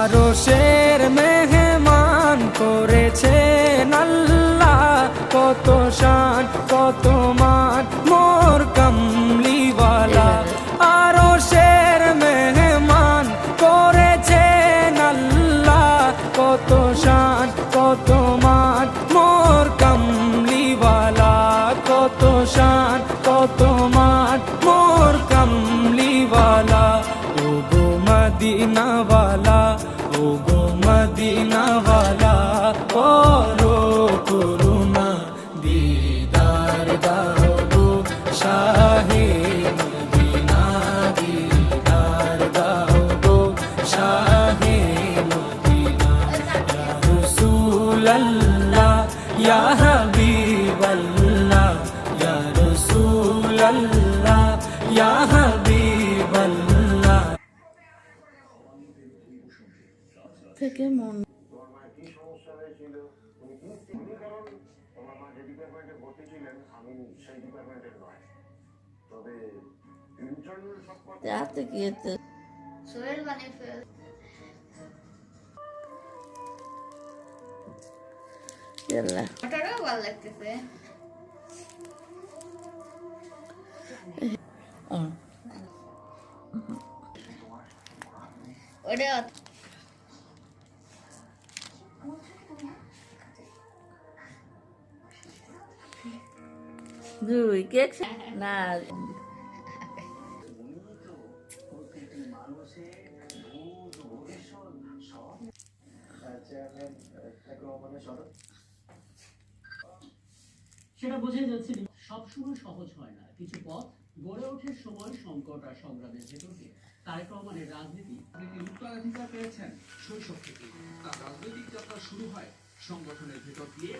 আরশের মেহমান করেছেন আল্লাহ, কত শান কত মান মোর কামলিওয়ালা। আরশের মেহমান করেছেন আল্লাহ, কত শান কত মান মোর কামলিওয়ালা, কত শান কত মান মোর কামলিওয়ালা। ও গো মদিনাওয়ালা, ও গো মদিনাওয়ালা, করো করুণা দিদার দাও গো শাহে মদিনা, দিদার দাও গো শাহে মদিনা। ইয়া রাসূলাল্লাহ ইয়া হাবিবাল্লাহ, ইয়া রাসূলাল্লাহ ইয়া হাবিবাল্লাহ। থেকে মন যাতে গিয়েছে সোহেল বানিয়ে ফেল ওটারও ভালো লাগতেছে। ওটা দুই কেক না সেটা বোঝাই যাচ্ছে সবসময় সহজ হয় না। কিছু পথ গড়ে ওঠে সময়, সংকট আর সংগ্রামের ভেতর দিয়ে। তারেক রহমানের রাজনীতি উত্তরাধিকার পেয়েছেন শৈশব থেকে। তার রাজনৈতিক যাত্রা শুরু হয় সংগঠনের ভেতর দিয়ে।